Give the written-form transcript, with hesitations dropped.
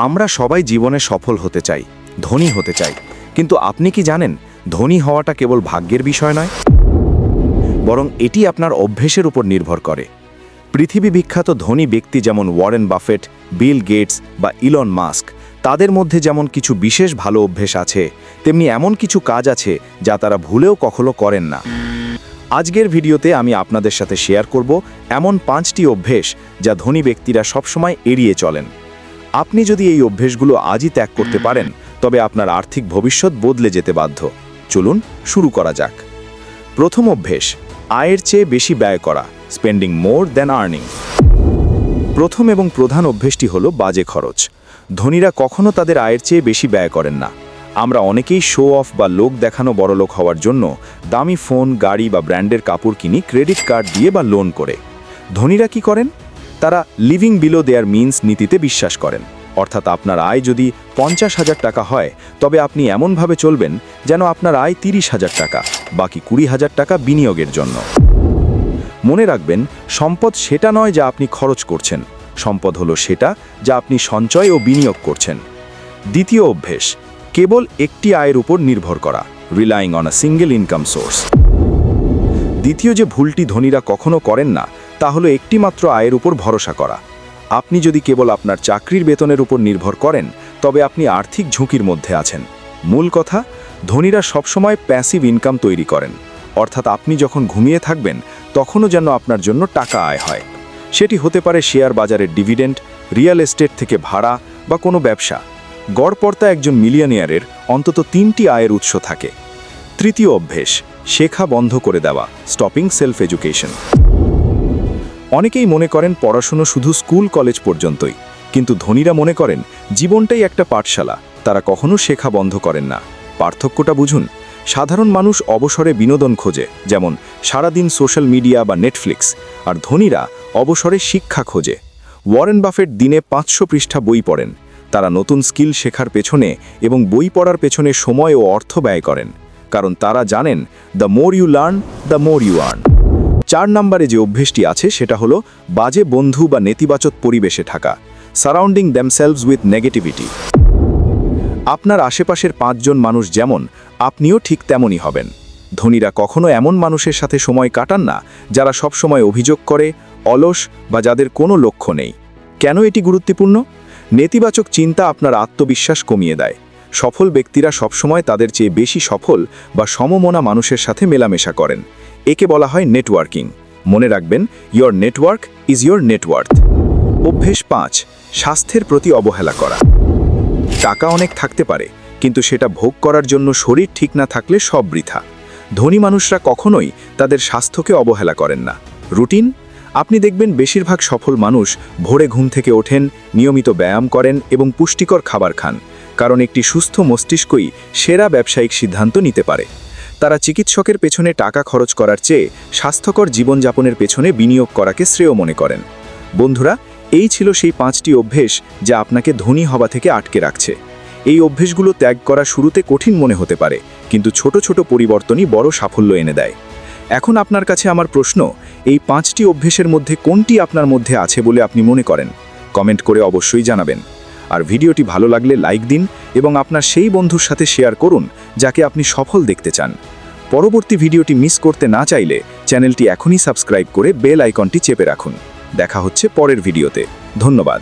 আমরা সবাই জীবনে সফল হতে চাই, ধনী হতে চাই, কিন্তু আপনি কি জানেন ধনী হওয়াটা কেবল ভাগ্যের বিষয় নয়, বরং এটি আপনার অভ্যেসের উপর নির্ভর করে। পৃথিবী বিখ্যাত ধনী ব্যক্তি যেমন ওয়ারেন বাফেট, বিল গেটস বা ইলন মাস্ক, তাদের মধ্যে যেমন কিছু বিশেষ ভালো অভ্যেস আছে, তেমনি এমন কিছু কাজ আছে যা তারা ভুলেও কখনো করেন না। আজকের ভিডিওতে আমি আপনাদের সাথে শেয়ার করব এমন 5টি অভ্যেস যা ধনী ব্যক্তিরা সবসময় এড়িয়ে চলেন। আপনি যদি এই অভ্যেসগুলো আজই ত্যাগ করতে পারেন, তবে আপনার আর্থিক ভবিষ্যৎ বদলে যেতে বাধ্য। চলুন শুরু করা যাক। প্রথম অভ্যেস, আয়ের চেয়ে বেশি ব্যয় করা, স্পেন্ডিং মোর দ্যান আর্নিং। প্রথম এবং প্রধান অভ্যেসটি হলো বাজে খরচ। ধনীরা কখনো তাদের আয়ের চেয়ে বেশি ব্যয় করেন না। আমরা অনেকেই শো অফ বা লোক দেখানো বড়লোক হওয়ার জন্য দামি ফোন, গাড়ি বা ব্র্যান্ডের কাপড় কিনি ক্রেডিট কার্ড দিয়ে বা লোন করে। ধনীরা কি করেন? তারা লিভিং বিলো দেয়ার মিনস নীতিতে বিশ্বাস করেন। অর্থাৎ আপনার আয় যদি 50,000 টাকা হয়, তবে আপনি এমনভাবে চলবেন যেন আপনার আয় 30,000 টাকা, বাকি 20,000 টাকা বিনিয়োগের জন্য। মনে রাখবেন, সম্পদ সেটা নয় যা আপনি খরচ করছেন, সম্পদ হলো সেটা যা আপনি সঞ্চয় ও বিনিয়োগ করছেন। দ্বিতীয় অভ্যেস, কেবল একটি আয়ের উপর নির্ভর করা, relying on a single income source. দ্বিতীয় যে ভুলটি ধনীরা কখনো করেন না, তা হলো একটি মাত্র আয়ের উপর ভরসা করা। আপনি যদি কেবল আপনার চাকরির বেতনের উপর নির্ভর করেন, তবে আপনি আর্থিক ঝুঁকির মধ্যে আছেন। মূল কথা, ধনীরা সবসময় প্যাসিভ ইনকাম তৈরি করেন, অর্থাৎ আপনি যখন ঘুমিয়ে থাকবেন তখনও যেন আপনার জন্য টাকা আয় হয়। সেটি হতে পারে শেয়ার বাজারের ডিভিডেন্ড, রিয়েল এস্টেট থেকে ভাড়া বা কোনো ব্যবসা। গড়পড়তা একজন মিলিয়নিয়ারের অন্তত 3টি আয়ের উৎস থাকে। তৃতীয় অভ্যেস, শেখা বন্ধ করে দেওয়া, স্টপিং সেলফ এডুকেশন। অনেকেই মনে করেন পড়াশুনো শুধু স্কুল কলেজ পর্যন্তই, কিন্তু ধনীরা মনে করেন জীবনটাই একটা পাঠশালা। তারা কখনো শেখা বন্ধ করেন না। পার্থক্যটা বুঝুন। সাধারণ মানুষ অবসরে বিনোদন খোঁজে, যেমন সারাদিন সোশ্যাল মিডিয়া বা নেটফ্লিক্স, আর ধনীরা অবসরে শিক্ষা খোঁজে। ওয়ারেন বাফেট দিনে 500 পৃষ্ঠা বই পড়েন। তারা নতুন স্কিল শেখার পেছনে এবং বই পড়ার পেছনে সময় ও অর্থ ব্যয় করেন, কারণ তারা জানেন the more you learn, the more you earn. 4 নম্বরে যে অভ্যেসটি আছে সেটা হলো বাজে বন্ধু বা নেতিবাচক পরিবেশে থাকা, সারাউন্ডিং দ্যামসেলভস উইথ নেগেটিভিটি। আপনার আশেপাশের 5 জন মানুষ যেমন, আপনিও ঠিক তেমনই হবেন। ধনীরা কখনো এমন মানুষের সাথে সময় কাটান না যারা সবসময় অভিযোগ করে, অলস বা যাদের কোনো লক্ষ্য নেই। কেন এটি গুরুত্বপূর্ণ? নেতিবাচক চিন্তা আপনার আত্মবিশ্বাস কমিয়ে দেয়। সফল ব্যক্তিরা সবসময় তাদের চেয়ে বেশি সফল বা সমমনা মানুষের সাথে মেলামেশা করেন। একে বলা হয় নেটওয়ার্কিং। মনে রাখবেন, your network is your net worth. অভ্যেস 5, স্বাস্থ্যের প্রতি অবহেলা করা। টাকা অনেক থাকতে পারে, কিন্তু সেটা ভোগ করার জন্য শরীর ঠিক না থাকলে সব বৃথা। ধনী মানুষরা কখনোই তাদের স্বাস্থ্যকে অবহেলা করেন না। রুটিন, আপনি দেখবেন বেশিরভাগ সফল মানুষ ভোরে ঘুম থেকে ওঠেন, নিয়মিত ব্যায়াম করেন এবং পুষ্টিকর খাবার খান, কারণ একটি সুস্থ মস্তিষ্কই সেরা ব্যবসায়িক সিদ্ধান্ত নিতে পারে। তারা চিকিৎসকের পেছনে টাকা খরচ করার চেয়ে স্বাস্থ্যকর জীবনযাপনের পেছনে বিনিয়োগ করাকে শ্রেয় মনে করেন। বন্ধুরা, এই ছিল সেই 5টি অভ্যেস যা আপনাকে ধনী হওয়া থেকে আটকে রাখছে। এই অভ্যেসগুলো ত্যাগ করা শুরুতে কঠিন মনে হতে পারে, কিন্তু ছোট ছোট পরিবর্তনই বড় সাফল্য এনে দেয়। এখন আপনার কাছে আমার প্রশ্ন, এই 5টি অভ্যেসের মধ্যে কোনটি আপনার মধ্যে আছে বলে আপনি মনে করেন? কমেন্ট করে অবশ্যই জানাবেন। আর ভিডিওটি ভালো লাগলে লাইক দিন এবং আপনার সেই বন্ধুর সাথে শেয়ার করুন যাকে আপনি সফল দেখতে চান। পরবর্তী ভিডিওটি মিস করতে না চাইলে চ্যানেলটি এখনই সাবস্ক্রাইব করে বেল আইকনটি চেপে রাখুন। দেখা হচ্ছে পরের ভিডিওতে। ধন্যবাদ।